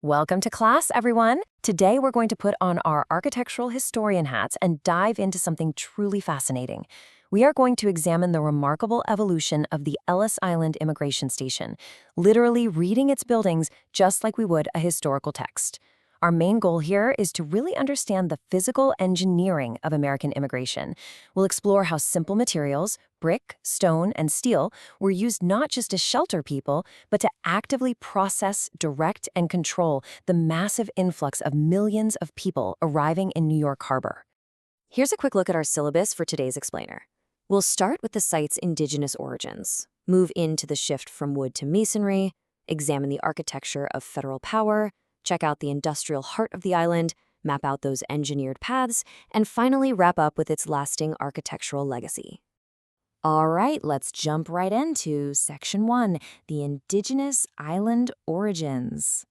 Welcome to class, everyone. Today we're going to put on our architectural historian hats and dive into something truly fascinating. We are going to examine the remarkable evolution of the Ellis Island Immigration Station, literally reading its buildings just like we would a historical text. Our main goal here is to really understand the physical engineering of American immigration. We'll explore how simple materials, brick, stone, and steel, were used not just to shelter people, but to actively process, direct, and control the massive influx of millions of people arriving in New York Harbor. Here's a quick look at our syllabus for today's explainer. We'll start with the site's indigenous origins, move into the shift from wood to masonry, examine the architecture of federal power, check out the industrial heart of the island, map out those engineered paths, and finally wrap up with its lasting architectural legacy. All right, let's jump right into Section 1, the indigenous island origins.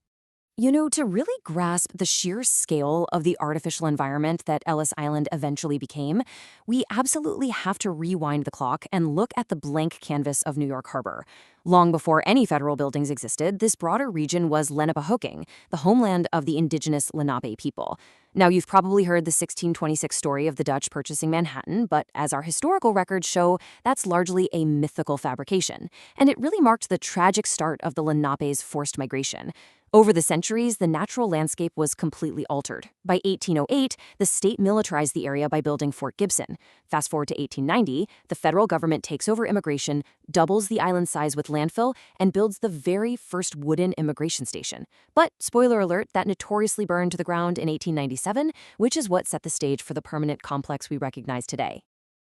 To really grasp the sheer scale of the artificial environment that Ellis Island eventually became, we absolutely have to rewind the clock and look at the blank canvas of New York Harbor. Long before any federal buildings existed, this broader region was Lenapehoking, the homeland of the indigenous Lenape people. Now, you've probably heard the 1626 story of the Dutch purchasing Manhattan, but as our historical records show, that's largely a mythical fabrication, and it really marked the tragic start of the Lenape's forced migration. Over the centuries, the natural landscape was completely altered. By 1808, the state militarized the area by building Fort Gibson. Fast forward to 1890, the federal government takes over immigration, doubles the island's size with landfill, and builds the very first wooden immigration station. But, spoiler alert, that notoriously burned to the ground in 1897, which is what set the stage for the permanent complex we recognize today.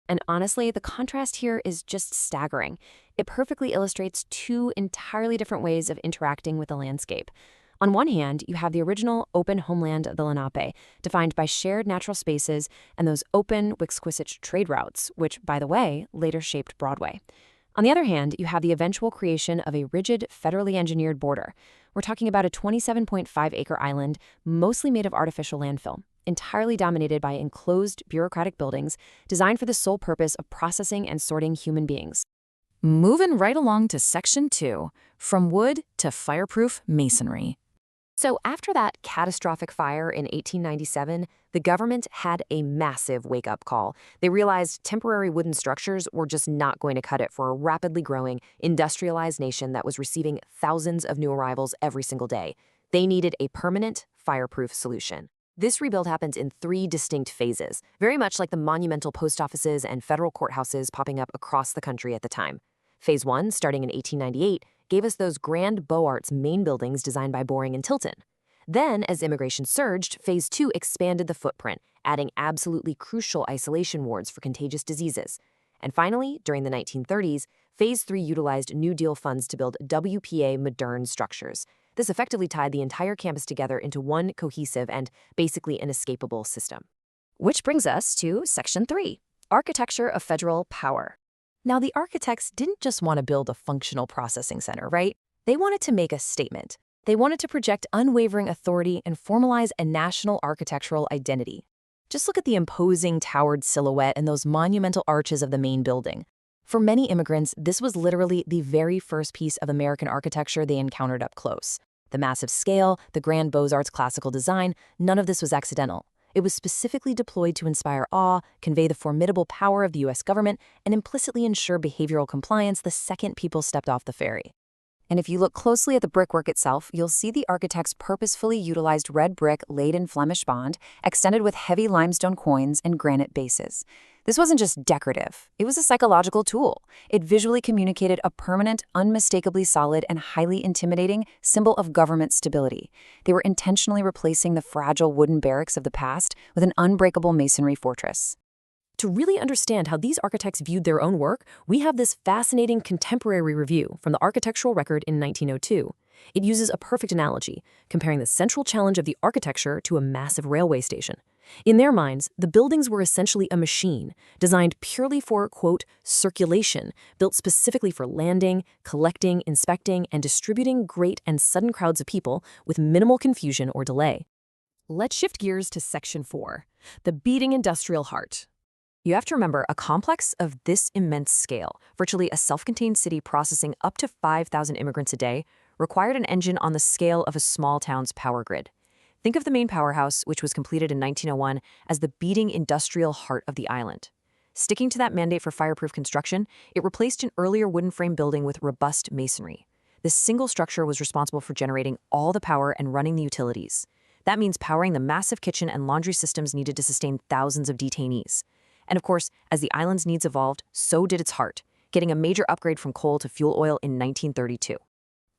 And honestly, the contrast here is just staggering. It perfectly illustrates two entirely different ways of interacting with the landscape. On one hand, you have the original open homeland of the Lenape, defined by shared natural spaces and those open, exquisite trade routes, which, by the way, later shaped Broadway. On the other hand, you have the eventual creation of a rigid, federally engineered border. We're talking about a 27.5-acre island, mostly made of artificial landfill, entirely dominated by enclosed bureaucratic buildings designed for the sole purpose of processing and sorting human beings. Moving right along to Section 2, from wood to fireproof masonry. So after that catastrophic fire in 1897, the government had a massive wake-up call. They realized temporary wooden structures were just not going to cut it for a rapidly growing, industrialized nation that was receiving thousands of new arrivals every single day. They needed a permanent, fireproof solution. This rebuild happens in three distinct phases, very much like the monumental post offices and federal courthouses popping up across the country at the time. Phase 1, starting in 1898, gave us those grand Beaux Arts main buildings designed by Boring and Tilton. Then, as immigration surged, Phase 2 expanded the footprint, adding absolutely crucial isolation wards for contagious diseases. And finally, during the 1930s, Phase 3 utilized New Deal funds to build WPA modern structures. This effectively tied the entire campus together into one cohesive and basically inescapable system. Which brings us to Section 3, Architecture of Federal Power. Now, the architects didn't just want to build a functional processing center, right? They wanted to make a statement. They wanted to project unwavering authority and formalize a national architectural identity. Just look at the imposing towered silhouette and those monumental arches of the main building. For many immigrants, this was literally the very first piece of American architecture they encountered up close. The massive scale, the grand Beaux-Arts classical design, none of this was accidental. It was specifically deployed to inspire awe, convey the formidable power of the U.S. government, and implicitly ensure behavioral compliance the second people stepped off the ferry. And if you look closely at the brickwork itself, you'll see the architects purposefully utilized red brick laid in Flemish bond, extended with heavy limestone quoins and granite bases. This wasn't just decorative, it was a psychological tool. It visually communicated a permanent, unmistakably solid, and highly intimidating symbol of government stability. They were intentionally replacing the fragile wooden barracks of the past with an unbreakable masonry fortress. To really understand how these architects viewed their own work, we have this fascinating contemporary review from the architectural record in 1902. It uses a perfect analogy, comparing the central challenge of the architecture to a massive railway station. In their minds, the buildings were essentially a machine, designed purely for, quote, circulation, built specifically for landing, collecting, inspecting, and distributing great and sudden crowds of people with minimal confusion or delay. Let's shift gears to Section 4, the beating industrial heart. You have to remember, a complex of this immense scale, virtually a self-contained city processing up to 5,000 immigrants a day, required an engine on the scale of a small town's power grid. Think of the main powerhouse, which was completed in 1901, as the beating industrial heart of the island. Sticking to that mandate for fireproof construction, it replaced an earlier wooden frame building with robust masonry. This single structure was responsible for generating all the power and running the utilities. That means powering the massive kitchen and laundry systems needed to sustain thousands of detainees. And of course, as the island's needs evolved, so did its heart, getting a major upgrade from coal to fuel oil in 1932.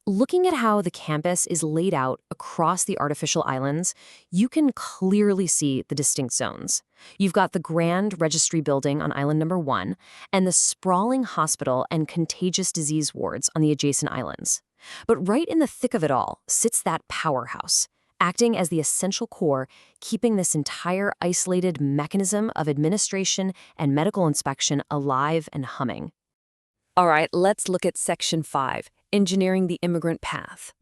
Looking at how the campus is laid out across the artificial islands, you can clearly see the distinct zones. You've got the grand registry building on island number 1 and the sprawling hospital and contagious disease wards on the adjacent islands. But right in the thick of it all sits that powerhouse, acting as the essential core, keeping this entire isolated mechanism of administration and medical inspection alive and humming. All right, let's look at Section 5. Engineering the immigrant path.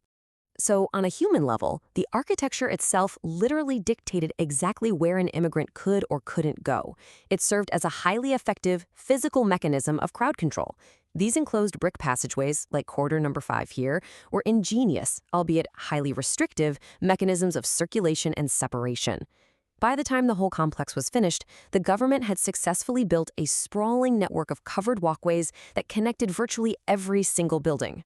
So, on a human level, the architecture itself literally dictated exactly where an immigrant could or couldn't go. It served as a highly effective physical mechanism of crowd control. These enclosed brick passageways, like corridor number 5 here, were ingenious, albeit highly restrictive, mechanisms of circulation and separation. By the time the whole complex was finished, the government had successfully built a sprawling network of covered walkways that connected virtually every single building.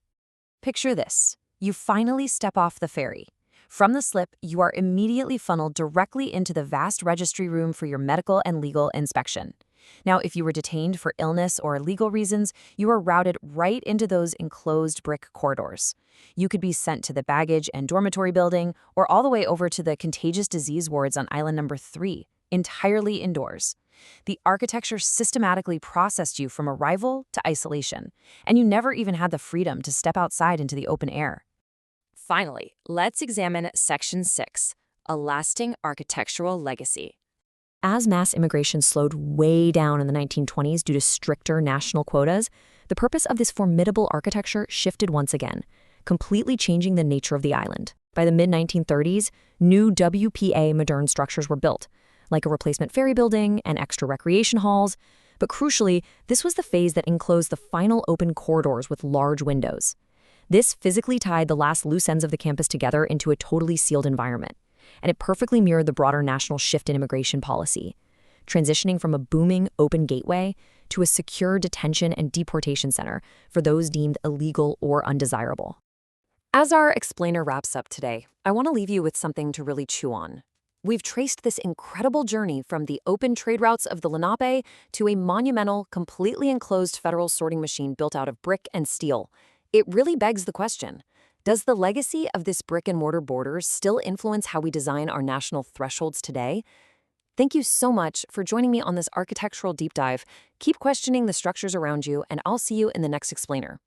Picture this. You finally step off the ferry. From the slip, you are immediately funneled directly into the vast registry room for your medical and legal inspection. Now, if you were detained for illness or legal reasons, you are routed right into those enclosed brick corridors. You could be sent to the baggage and dormitory building, or all the way over to the contagious disease wards on island number 3, entirely indoors. The architecture systematically processed you from arrival to isolation, and you never even had the freedom to step outside into the open air. Finally, let's examine Section 6, a lasting architectural legacy. As mass immigration slowed way down in the 1920s due to stricter national quotas, the purpose of this formidable architecture shifted once again, completely changing the nature of the island. By the mid-1930s, new WPA modern structures were built, like a replacement ferry building and extra recreation halls. But crucially, this was the phase that enclosed the final open corridors with large windows. This physically tied the last loose ends of the campus together into a totally sealed environment, and it perfectly mirrored the broader national shift in immigration policy, transitioning from a booming open gateway to a secure detention and deportation center for those deemed illegal or undesirable. As our explainer wraps up today, I want to leave you with something to really chew on. We've traced this incredible journey from the open trade routes of the Lenape to a monumental, completely enclosed federal sorting machine built out of brick and steel. It really begs the question, does the legacy of this brick-and-mortar borders still influence how we design our national thresholds today? Thank you so much for joining me on this architectural deep dive. Keep questioning the structures around you, and I'll see you in the next explainer.